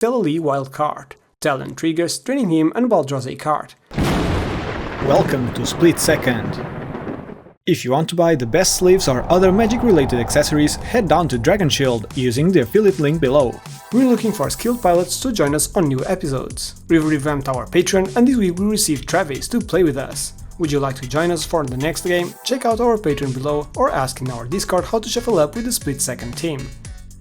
Stella wild card. Talion triggers, draining him, and Ball draws a card. Welcome to SplitSecond. If you want to buy the best sleeves or other magic-related accessories, head down to Dragon Shield using the affiliate link below. We're looking for skilled pilots to join us on new episodes. We've revamped our Patreon, and this week we received Travis to play with us. Would you like to join us for the next game? Check out our Patreon below or ask in our Discord how to shuffle up with the SplitSecond team.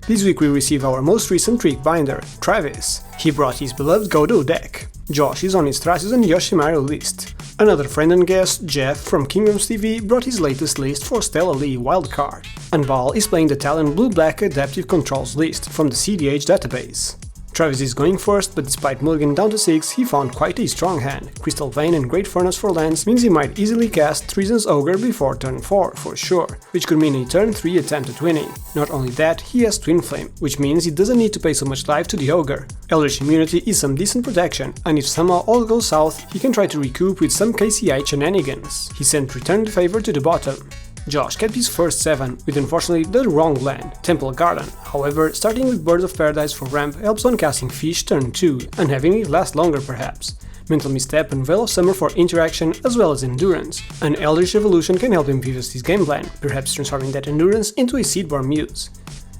This week we receive our most recent trick binder, Travis. He brought his beloved Godo deck. Josh is on his Thrasios and Yoshimaru list. Another friend and guest, Jeff from Kingdoms TV, brought his latest list for Stella wildcard. And Ball is playing the Talion Blue-Black Adaptive Controls list from the cEDH database. Travis is going first, but despite mulligan down to 6, he found quite a strong hand. Crystal Vein and Great Furnace for lands means he might easily cast Thrasios Ogre before turn 4, for sure, which could mean a turn 3 attempt at winning. Not only that, he has Twin Flame, which means he doesn't need to pay so much life to the Ogre. Eldritch Immunity is some decent protection, and if somehow all goes south, he can try to recoup with some cEDH shenanigans. He sent Return the Favor to the bottom. Josh kept his first 7, with unfortunately the wrong land, Temple Garden. However, starting with Birds of Paradise for ramp helps on casting Fish turn 2, and having it last longer perhaps. Mental Misstep and Veil of Summer for interaction as well as endurance. An Eldritch Evolution can help him pivot his game plan, perhaps transforming that endurance into a Seedborn Muse.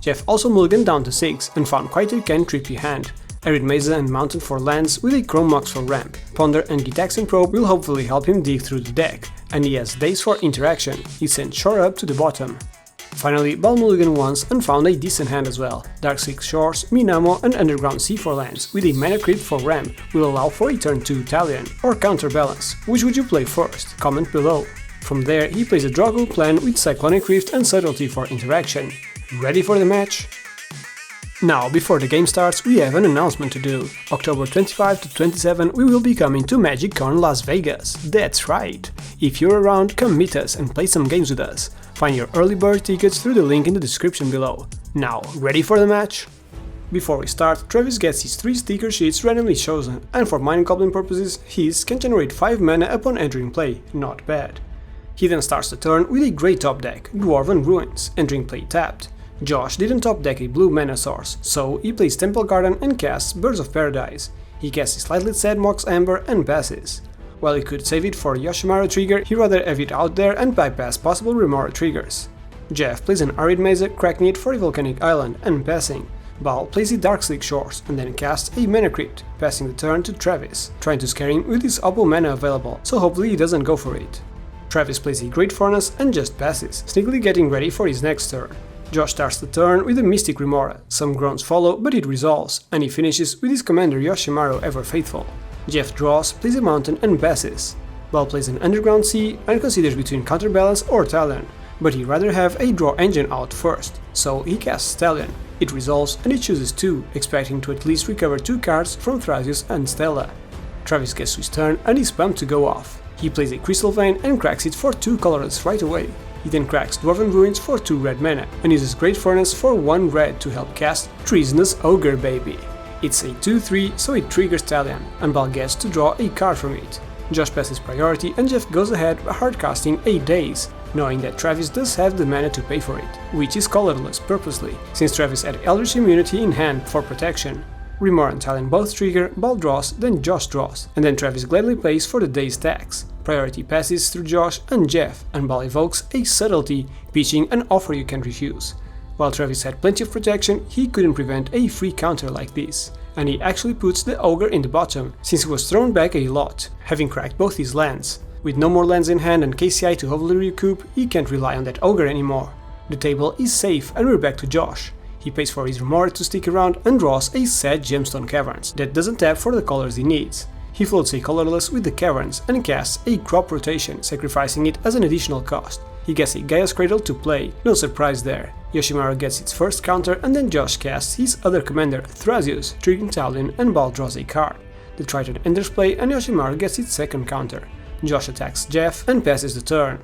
Jeff also mulliganed down to 6 and found quite a trippy hand. Arid Mesa and Mountain for lands with a Chrome Mox for ramp. Ponder and Gitaxian Probe will hopefully help him dig through the deck, and he has Daze for interaction. He sent Shore up to the bottom. Finally, Ball mulliganed once and found a decent hand as well. Darksix Shores, Minamo and Underground Sea for lands, with a Mana Crypt for ramp, will allow for a turn 2 Talion, or Counterbalance. Which would you play first? Comment below. From there, he plays a draw gold plan with Cyclonic Rift and Subtlety for interaction. Ready for the match? Now, before the game starts, we have an announcement to do. October 25 to 27 we will be coming to MagicCon Las Vegas. That's right! If you're around, come meet us and play some games with us. Find your early bird tickets through the link in the description below. Now, ready for the match? Before we start, Travis gets his 3 sticker sheets randomly chosen, and for Mind Goblin purposes, his can generate 5 mana upon entering play, not bad. He then starts the turn with a great top deck, Dwarven Ruins, entering play tapped. Josh didn't top deck a blue mana source, so he plays Temple Garden and casts Birds of Paradise. He casts a slightly sad Mox Amber and passes. While he could save it for Yoshimaru trigger, he rather have it out there and bypass possible Remora triggers. Jeff plays an Arid Mesa, cracking it for a Volcanic Island and passing. Bal plays a Darkslick Shores and then casts a Mana Crypt, passing the turn to Travis, trying to scare him with his Opal mana available, so hopefully he doesn't go for it. Travis plays a Great Furnace and just passes, sneakily getting ready for his next turn. Josh starts the turn with a Mystic Remora, some groans follow but it resolves, and he finishes with his commander Yoshimaru Ever Faithful. Jeff draws, plays a mountain and passes. Ball plays an Underground Sea and considers between Counterbalance or Talion, but he'd rather have a draw engine out first, so he casts Talion. It resolves and he chooses 2, expecting to at least recover 2 cards from Thrasios and Stella. Travis gets to his turn and is pumped to go off. He plays a Crystal Vein and cracks it for 2 colorless right away. He then cracks Dwarven Ruins for 2 red mana, and uses Great Furnace for 1 red to help cast Treasonous Ogre Baby. It's a 2-3, so it triggers Talion, and Bal gets to draw a card from it. Josh passes priority and Jeff goes ahead hard casting a Daze, knowing that Travis does have the mana to pay for it, which is colorless purposely, since Travis had Eldritch Immunity in hand for protection. Remora and Talion both trigger, Bal draws, then Josh draws, and then Travis gladly plays for the Daze tax. Priority passes through Josh and Jeff, and Bal evokes a Subtlety, pitching an offer you can refuse. While Travis had plenty of protection, he couldn't prevent a free counter like this, and he actually puts the Ogre in the bottom, since he was thrown back a lot, having cracked both his lands. With no more lands in hand and KCI to hopefully recoup, he can't rely on that Ogre anymore. The table is safe and we're back to Josh. He pays for his Remora to stick around and draws a sad Gemstone Caverns that doesn't tap for the colors he needs. He floats a colorless with the Caverns and casts a Crop Rotation, sacrificing it as an additional cost. He gets a Gaia's Cradle to play, no surprise there. Yoshimaru gets its first counter and then Josh casts his other commander, Thrasios, triggering Talion, and Bal draws a card. The Triton enters play and Yoshimaru gets its second counter. Josh attacks Jeff and passes the turn.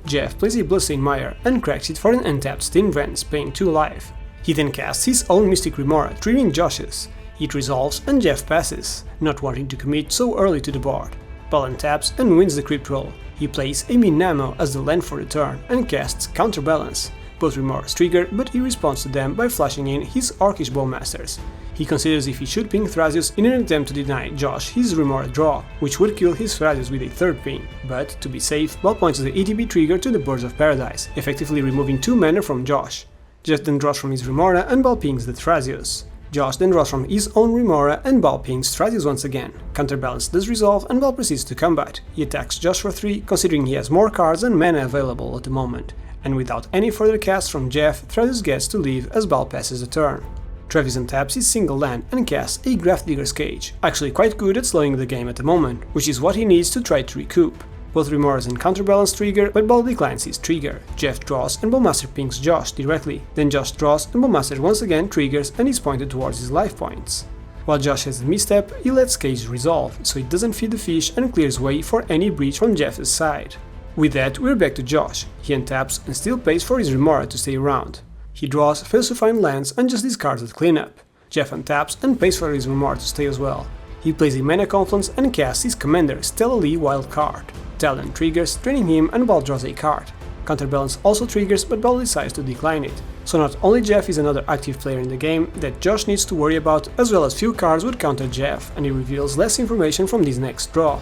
Jeff plays a Bloodstained Mire and cracks it for an untapped Stinvrens, paying 2 life. He then casts his own Mystic Remora, triggering Josh's. It resolves and Jeff passes, not wanting to commit so early to the board. Bal untaps and wins the Crypt roll. He plays a Minamo as the land for the turn and casts Counterbalance. Both remores trigger, but he responds to them by flashing in his Orcish Bowmasters. He considers if he should ping Thrasios in an attempt to deny Josh his remora draw, which would kill his Thrasios with a third ping, but to be safe, Bal points the ETB trigger to the Birds of Paradise, effectively removing 2 mana from Josh. Jeff then draws from his remora and Bal pings the Thrasios. Josh then draws from his own remora and Bal pings Thrasios once again. Counterbalance does resolve and Bal proceeds to combat. He attacks Josh for 3, considering he has more cards and mana available at the moment. And without any further casts from Jeff, Thrasios gets to leave as Bal passes the turn. Travis untaps his single land and casts a Grafdigger's Cage, actually quite good at slowing the game at the moment, which is what he needs to try to recoup. Both remoras and counterbalance trigger, but Bal declines his trigger. Jeff draws and Bowmaster pings Josh directly, then Josh draws and Bowmaster once again triggers and is pointed towards his life points. While Josh has a misstep, he lets Cage resolve, so it doesn't feed the fish and clears way for any breach from Jeff's side. With that, we're back to Josh. He untaps and still pays for his remora to stay around. He draws, fails to find lands and just discards at cleanup. Jeff untaps and pays for his remora to stay as well. He plays a mana confluence and casts his commander Stella wild card. Talion triggers, draining him, and Bal draws a card. Counterbalance also triggers, but Bal decides to decline it. So not only Jeff is another active player in the game that Josh needs to worry about, as well as few cards would counter Jeff, and he reveals less information from this next draw.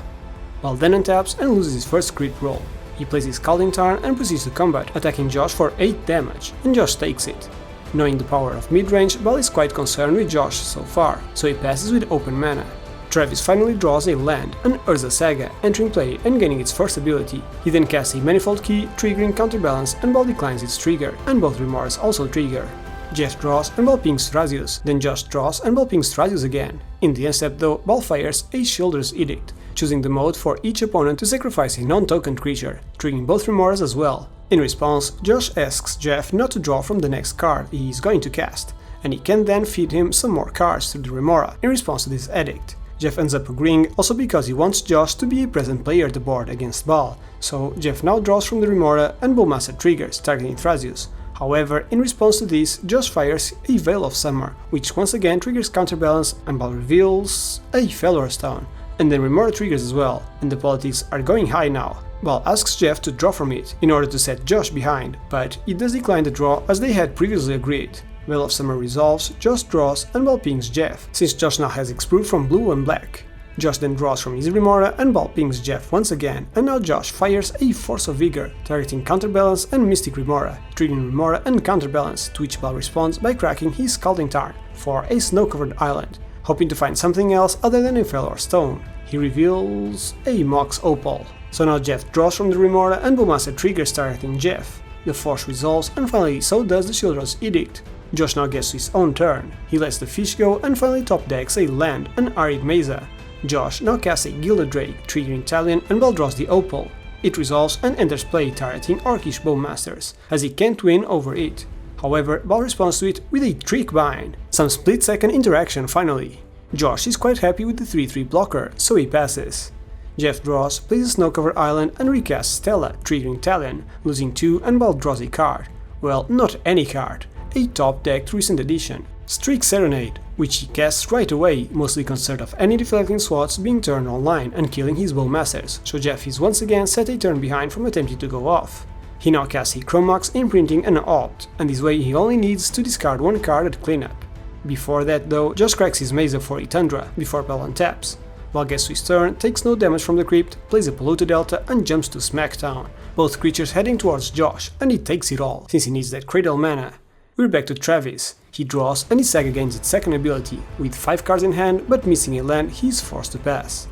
Bal then untaps and loses his first crit roll. He plays his Scalding Tarn and proceeds to combat, attacking Josh for 8 damage, and Josh takes it. Knowing the power of midrange, Bal is quite concerned with Josh so far, so he passes with open mana. Travis finally draws a land, an Urza Saga, entering play and gaining its first ability. He then casts a Manifold Key, triggering Counterbalance, and Bal declines its trigger, and both remoras also trigger. Jeff draws and Bal pings Thrasios, then Josh draws and Bal pings Thrasios again. In the end step though, Bal fires a Sheoldred's Edict, choosing the mode for each opponent to sacrifice a non-token creature, triggering both remoras as well. In response, Josh asks Jeff not to draw from the next card he is going to cast, and he can then feed him some more cards through the remora in response to this edict. Jeff ends up agreeing, also because he wants Josh to be a present player at the board against Bal, so Jeff now draws from the remora and Bowmaster triggers, targeting Thrasios. However, in response to this, Josh fires a Veil of Summer, which once again triggers Counterbalance, and Bal reveals a Fellwar Stone, and then remora triggers as well, and the politics are going high now. Bal asks Jeff to draw from it, in order to set Josh behind, but he does decline the draw as they had previously agreed. Veil of Summer resolves, Josh draws and Bal pings Jeff, since Josh now has Exproved from blue and black. Josh then draws from his remora and Bal pings Jeff once again, and now Josh fires a Force of Vigor, targeting Counterbalance and Mystic Remora, triggering remora and Counterbalance, to which Bal responds by cracking his Scalding Tarn for a snow-covered island, hoping to find something else other than a Fellwar Stone. He reveals a Mox Opal. So now Jeff draws from the remora and Bowmaster triggers targeting Jeff. The Force resolves, and finally so does the Sheoldred's Edict. Josh now gets to his own turn. He lets the fish go and finally top decks a land, an Arid Mesa. Josh now casts a Gilded Drake, triggering Talion, and Bal draws the Opal. It resolves and enters play, targeting Orcish Bowmasters, as he can't win over it. However, Bal responds to it with a Trick Bind. Some split-second interaction finally. Josh is quite happy with the 3/3 blocker, so he passes. Jeff draws, plays a snow-covered island and recasts Stella, triggering Talion, losing 2, and Bal draws a card. Well, not any card. A top-decked recent edition, Streak Serenade, which he casts right away, mostly concerned of any deflecting slots being turned online and killing his Bowmasters, so Jeff is once again set a turn behind from attempting to go off. He now casts a Chromax, imprinting an Opt, and this way he only needs to discard 1 card at cleanup. Before that though, Josh cracks his Mesa for a Tundra, before Bal untaps. Bal gets to his turn, takes no damage from the Crypt, plays a Polluted Delta and jumps to Smackdown, both creatures heading towards Josh, and he takes it all, since he needs that Cradle mana. We're back to Travis. He draws and his saga gains its second ability, with 5 cards in hand, but missing a land he is forced to pass.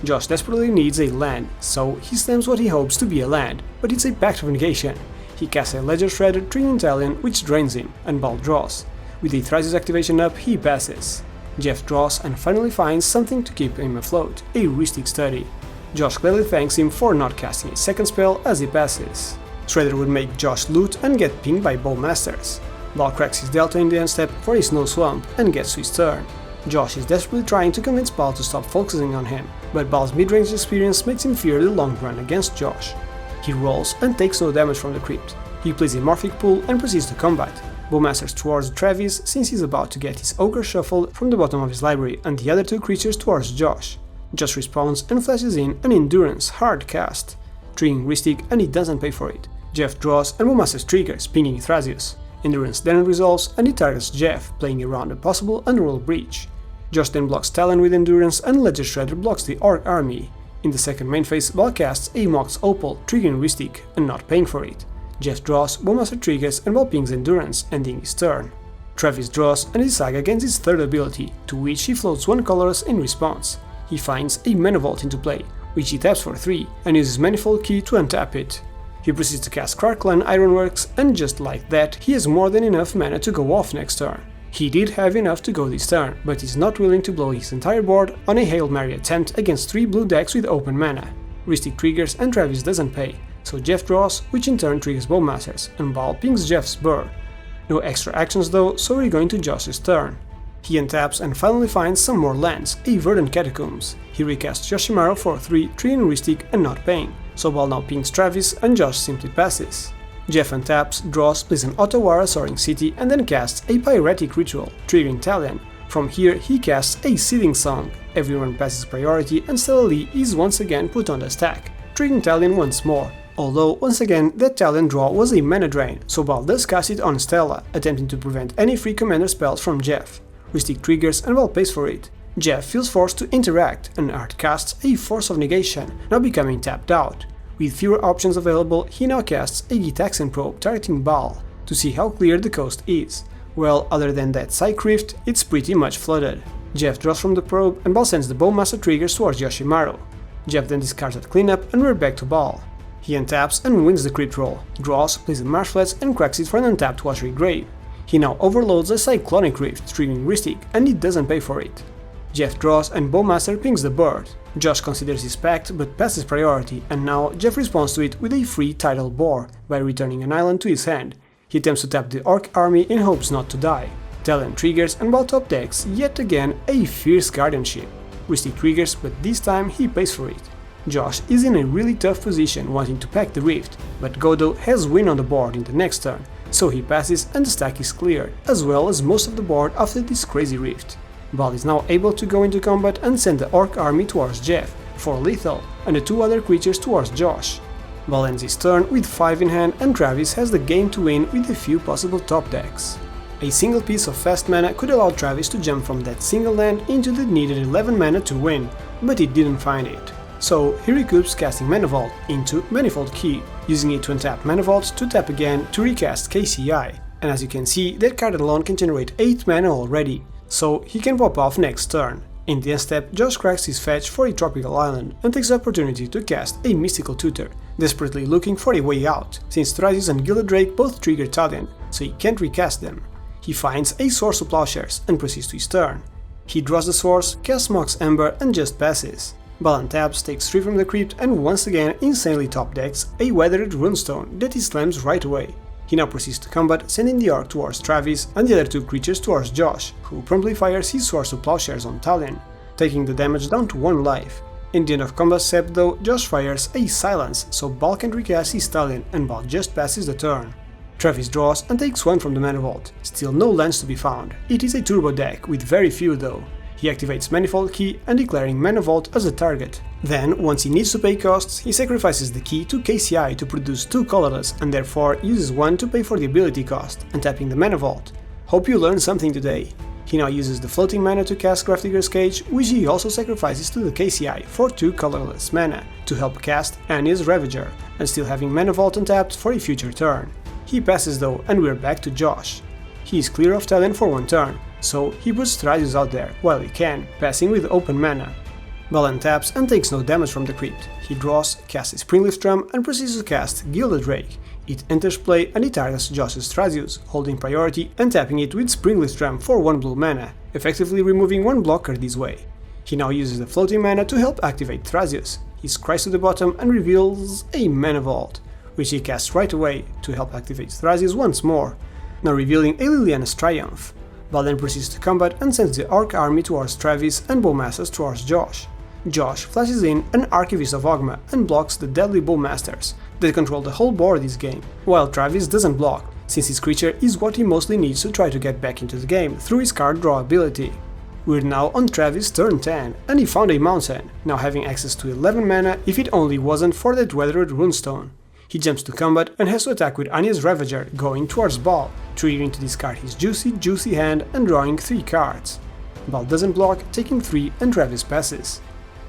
Josh desperately needs a land, so he slams what he hopes to be a land, but it's a Pact of Negation. He casts a Ledger Shredder, triggering Talion, which drains him, and Bal draws. With the Thrasios activation up, he passes. Jeff draws and finally finds something to keep him afloat, a Rhystic Study. Josh clearly thanks him for not casting a second spell as he passes. Shredder would make Josh loot and get pinged by Bowmasters. Bal cracks his Delta in the end step for a Snow Swamp and gets to his turn. Josh is desperately trying to convince Bal to stop focusing on him, but Bal's mid-range experience makes him fear the long run against Josh. He rolls and takes no damage from the Crypt. He plays a Morphic Pool and proceeds to combat. Bowmasters towards Travis, since he's about to get his Ogre shuffled from the bottom of his library, and the other 2 creatures towards Josh. Josh responds and flashes in an Endurance hard cast, triggering Rhystic, and he doesn't pay for it. Jeff draws and Bowmaster triggers, pinging Thrasios. Endurance then resolves and he targets Jeff, playing around a possible underworld breach. Josh then blocks Talion with Endurance and Ledger Shredder blocks the Orc army. In the second main phase, Bal casts a Mox Opal, triggering Ristic and not paying for it. Jeff draws, Bowmaster triggers and Bal pings Endurance, ending his turn. Travis draws and his saga against his third ability, to which he floats one colorless in response. He finds a Mana Vault into play, which he taps for 3 and uses Manifold Key to untap it. He proceeds to cast Krark-Clan Ironworks, and just like that, he has more than enough mana to go off next turn. He did have enough to go this turn, but is not willing to blow his entire board on a Hail Mary attempt against 3 blue decks with open mana. Ristic triggers and Travis doesn't pay, so Jeff draws, which in turn triggers Bowmasters, and Bal pings Jeff's bird. No extra actions though, so we're going to Josh's turn. He untaps and finally finds some more lands, a Verdant Catacombs. He recasts Yoshimaru for 3, triggering Ristic and not paying, so Bal now pings Travis and Josh simply passes. Jeff untaps, draws, plays an Ottawara Soaring City and then casts a Pyretic Ritual, triggering Talion. From here he casts a Seething Song. Everyone passes priority and Stella Lee is once again put on the stack, triggering Talion once more. Although, once again, that Talion draw was a mana drain, so Bal does cast it on Stella, attempting to prevent any free commander spells from Jeff. Ristic triggers and Bal pays for it. Jeff feels forced to interact and hard casts a Force of Negation, now becoming tapped out. With fewer options available, he now casts a Gitaxian Probe targeting Bal, to see how clear the coast is. Well, other than that Psych Rift, it's pretty much flooded. Jeff draws from the probe and Bal sends the Bowmaster triggers towards Yoshimaru. Jeff then discards that cleanup and we're back to Bal. He untaps and wins the Crypt roll, draws, plays the Marshflats and cracks it for an untapped Watery Grave. He now overloads a Cyclonic Rift, triggering Ristic, and he doesn't pay for it. Jeff draws and Bowmaster pings the bird. Josh considers his pact but passes priority, and now Jeff responds to it with a free Tidal Boar by returning an island to his hand. He attempts to tap the Orc army in hopes not to die. Talion triggers and Bal top decks yet again a Fierce Guardianship. Ristic triggers, but this time he pays for it. Josh is in a really tough position wanting to pack the Rift, but Godo has win on the board in the next turn, so he passes and the stack is cleared, as well as most of the board after this crazy Rift. Bal is now able to go into combat and send the Orc army towards Jeff, for lethal, and the 2 other creatures towards Josh. Bal ends his turn with 5 in hand and Travis has the game to win with a few possible top decks. A single piece of fast mana could allow Travis to jump from that single land into the needed 11 mana to win, but he didn't find it. So he recoups casting Mana Vault into Manifold Key, using it to untap Mana Vault to tap again to recast KCI, and as you can see, that card alone can generate 8 mana already, so he can pop off next turn. In the end step, Josh cracks his fetch for a tropical island and takes the opportunity to cast a Mystical Tutor, desperately looking for a way out, since Thrasios and Gilded Drake both trigger Talion, so he can't recast them. He finds a Source of Plowshares and proceeds to his turn. He draws the source, casts Mox Ember and just passes. Bal untaps, takes 3 from the crypt and once again insanely top decks a Weathered Runestone that he slams right away. He now proceeds to combat, sending the Orc towards Travis and the other 2 creatures towards Josh, who promptly fires his Source of Plowshares on Talion, taking the damage down to 1 life. In the end of combat step though, Josh fires a Silence, so Bal can recast his Talion and Bal just passes the turn. Travis draws and takes 1 from the Mana Vault, still no lands to be found. It is a turbo deck, with very few though. He activates Manifold Key and declaring Mana Vault as a target. Then, once he needs to pay costs, he sacrifices the key to KCI to produce 2 colorless and therefore uses 1 to pay for the ability cost, untapping the Mana Vault. Hope you learned something today. He now uses the floating mana to cast Grafdigger's Cage, which he also sacrifices to the KCI for 2 colorless mana to help cast Anya's Ravager, and still having Mana Vault untapped for a future turn. He passes though, and we're back to Josh. He is clear of Talion for 1 turn, so he puts Thrasios out there while he can, passing with open mana. Bal untaps and takes no damage from the crypt. He draws, casts a Springleaf Drum and proceeds to cast Gilded Drake. It enters play and it targets Josh's Thrasios, holding priority and tapping it with Springleaf Drum for 1 blue mana, effectively removing 1 blocker this way. He now uses the floating mana to help activate Thrasios. He scries to the bottom and reveals a Mana Vault, which he casts right away to help activate Thrasios once more, now revealing a Liliana's Triumph. Bal then proceeds to combat and sends the Orc army towards Travis and Bowmasters towards Josh. Josh flashes in an Archivist of Ogma and blocks the deadly Bowmasters that control the whole board this game, while Travis doesn't block, since his creature is what he mostly needs to try to get back into the game through his card draw ability. We're now on Travis' turn 10, and he found a mountain, now having access to 11 mana if it only wasn't for that Weathered Runestone. He jumps to combat and has to attack with Anya's Ravager, going towards Bal, triggering to discard his juicy hand and drawing 3 cards. Bal doesn't block, taking 3 and Travis passes.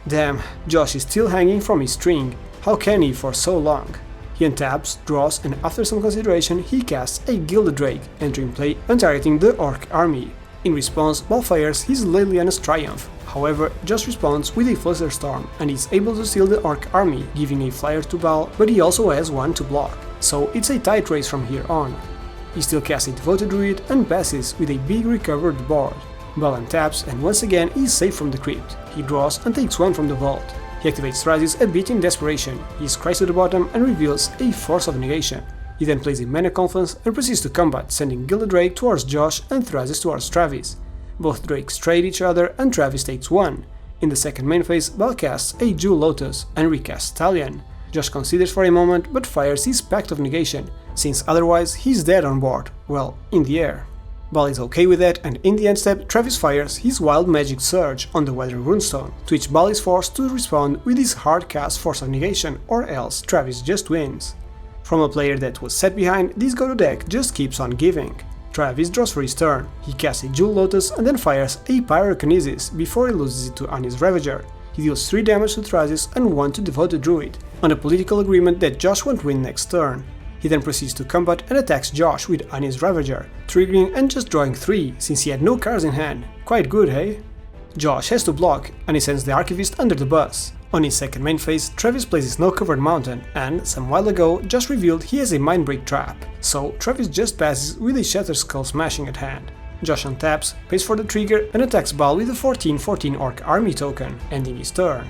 Damn, Josh is still hanging from his string. How can he for so long? He untaps, draws, and after some consideration he casts a Gilded Drake, entering play and targeting the Orc army. In response, Bal fires his Leliana's Triumph. However, Josh responds with a Flusterstorm and is able to steal the Orc army, giving a flyer to Bal, but he also has 1 to block, so it's a tight race from here on. He still casts a Devoted Druid and passes with a big recovered board. Bal untaps and once again is safe from the crypt. He draws and takes 1 from the vault. He activates Thrasios a bit in desperation. He scries to the bottom and reveals a Force of Negation. He then plays a Mana Confluence and proceeds to combat, sending Gilded Drake towards Josh and Thrasios towards Travis. Both Drakes trade each other and Travis takes 1. In the second main phase, Bal casts a Jewel Lotus and recasts Talion. Josh considers for a moment but fires his Pact of Negation, since otherwise he's dead on board, well, in the air. Bal is okay with that, and in the end step, Travis fires his Wild Magic Surge on the Weather Runestone, to which Bal is forced to respond with his hard cast Force of Negation, or else Travis just wins. From a player that was set behind, this Godo deck just keeps on giving. Travis draws for his turn. He casts a Jewel Lotus and then fires a Pyrokinesis before he loses it to Anya's Ravager. He deals 3 damage to Thrasios and 1 to Devoted Druid, on a political agreement that Josh won't win next turn. He then proceeds to combat and attacks Josh with Anya's Ravager, triggering and just drawing 3 since he had no cards in hand. Quite good, hey? Josh has to block, and he sends the Archivist under the bus. On his second main phase, Travis plays a Snow-Covered Mountain, and, some while ago, Josh revealed he has a Mindbreak trap, so Travis just passes with a Shattered Skull Smashing at hand. Josh untaps, pays for the trigger, and attacks Bal with a 14/14 Orc army token, ending his turn.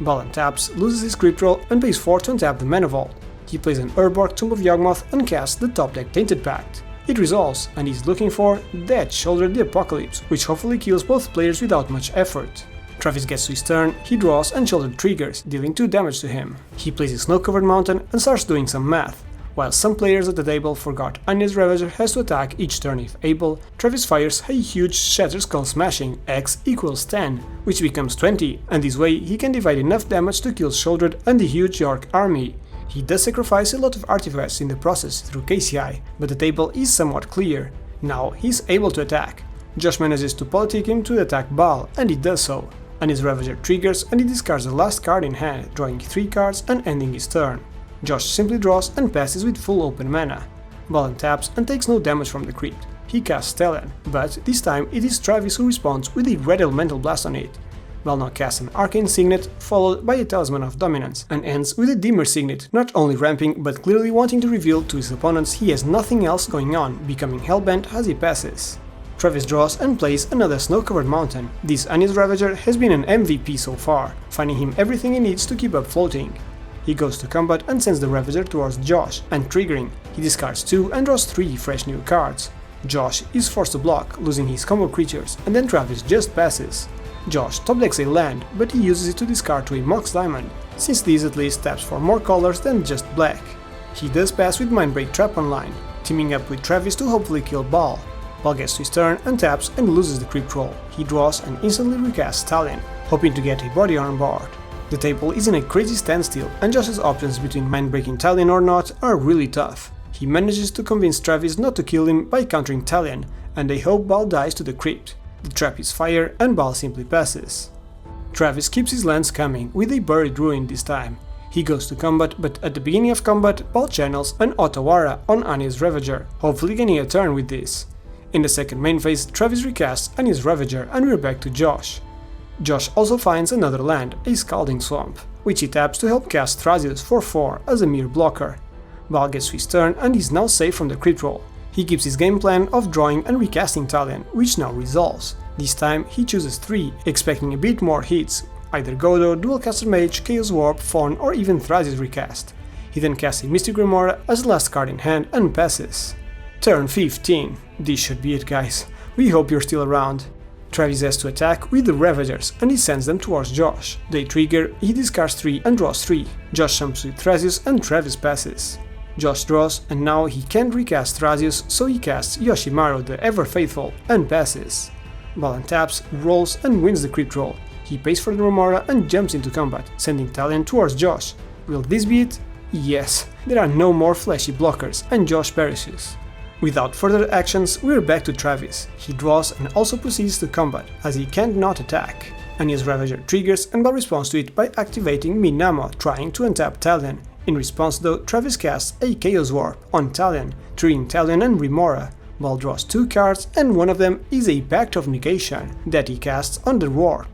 Bal untaps, loses his Crypt Roll, and pays 4 to untap the Mana Vault. He plays an Urborg Tomb of Yawgmoth and casts the top deck Tainted Pact. It resolves, and he's looking for Death Shoulder the Apocalypse, which hopefully kills both players without much effort. Travis gets to his turn, he draws and Shoulder triggers, dealing 2 damage to him. He plays a Snow-Covered Mountain and starts doing some math. While some players at the table forgot Anya's Ravager has to attack each turn if able, Travis fires a huge Shattered Skull Smashing, X equals 10, which becomes 20, and this way he can divide enough damage to kill Shouldered and the huge York army. He does sacrifice a lot of artifacts in the process through KCI, but the table is somewhat clear. Now he's able to attack. Josh manages to politic him to attack Bal, and he does so. And his Ravager triggers and he discards the last card in hand, drawing 3 cards and ending his turn. Josh simply draws and passes with full open mana. Bal untaps and takes no damage from the crypt. He casts Stella, but this time it is Travis who responds with a Red Elemental Blast on it. Bal now casts an Arcane Signet, followed by a Talisman of Dominance, and ends with a Dimmer Signet, not only ramping but clearly wanting to reveal to his opponents he has nothing else going on, becoming hellbent as he passes. Travis draws and plays another Snow-Covered Mountain. This Anya's Ravager has been an MVP so far, finding him everything he needs to keep up floating. He goes to combat and sends the Ravager towards Josh, and triggering, he discards 2 and draws 3 fresh new cards. Josh is forced to block, losing his combo creatures, and then Travis just passes. Josh top decks a land, but he uses it to discard to a Mox Diamond, since this at least taps for more colors than just black. He does pass with Mindbreak Trap online, teaming up with Travis to hopefully kill Bal. Bal gets to his turn and taps and loses the Crypt Roll. He draws and instantly recasts Talion, hoping to get a body on board. The table is in a crazy standstill, and Josh's options between Mindbreaking Talion or not are really tough. He manages to convince Travis not to kill him by countering Talion, and they hope Bal dies to the crypt. The trap is fire and Bal simply passes. Travis keeps his lands coming, with a Buried Ruin this time. He goes to combat, but at the beginning of combat, Bal channels an Otawara on Anya's Ravager, hopefully gaining a turn with this. In the second main phase, Travis recasts Anya's Ravager and we're back to Josh. Josh also finds another land, a Scalding Swamp, which he taps to help cast Thrasios for 4 as a mere blocker. Bal gets to his turn and is now safe from the Crypt Roll. He keeps his game plan of drawing and recasting Talion, which now resolves. This time he chooses 3, expecting a bit more hits, either Godo, Dualcaster Mage, Chaos Warp, Fawn or even Thrasios recast. He then casts a Mystic Remora as the last card in hand and passes. Turn 15. This should be it, guys. We hope you're still around. Travis has to attack with the Ravagers and he sends them towards Josh. They trigger, he discards 3 and draws 3. Josh jumps with Thrasios and Travis passes. Josh draws, and now he can't recast Thrasios, so he casts Yoshimaru the Ever-Faithful and passes. Bal taps, rolls and wins the Crypt Roll. He pays for the Remora and jumps into combat, sending Talion towards Josh. Will this be it? Yes, there are no more flashy blockers and Josh perishes. Without further actions, we're back to Travis. He draws and also proceeds to combat, as he can't not attack. And his Ravager triggers and Bal responds to it by activating Minamo, trying to untap Talion. In response though, Travis casts a Chaos Warp on Talion, triggering Talion and Remora. Bal draws 2 cards and one of them is a Pact of Negation that he casts on the Warp.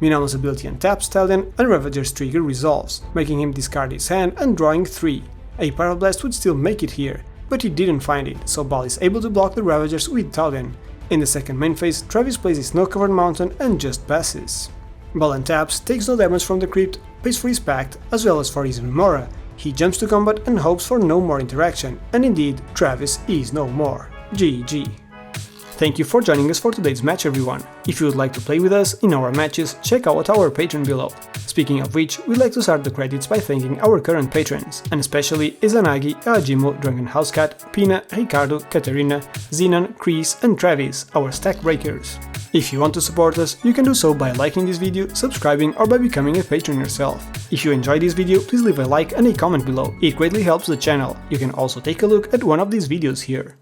Minamo's ability untaps Talion and Ravager's trigger resolves, making him discard his hand and drawing 3. A Pyroblast would still make it here, but he didn't find it, so Bal is able to block the Ravagers with Talion. In the second main phase, Travis plays a snow-covered mountain and just passes. Bal untaps, takes no damage from the crypt, pays for his pact, as well as for his Remora. He jumps to combat and hopes for no more interaction, and indeed, Travis is no more. GG. Thank you for joining us for today's match, everyone. If you would like to play with us in our matches, check out our Patreon below. Speaking of which, we'd like to start the credits by thanking our current patrons, and especially Izanagi, Ajimo, Drunken Housecat, Pina, Ricardo, Katerina, Zenon, Chris and Travis, our stack breakers. If you want to support us, you can do so by liking this video, subscribing or by becoming a patron yourself. If you enjoyed this video, please leave a like and a comment below, it greatly helps the channel. You can also take a look at one of these videos here.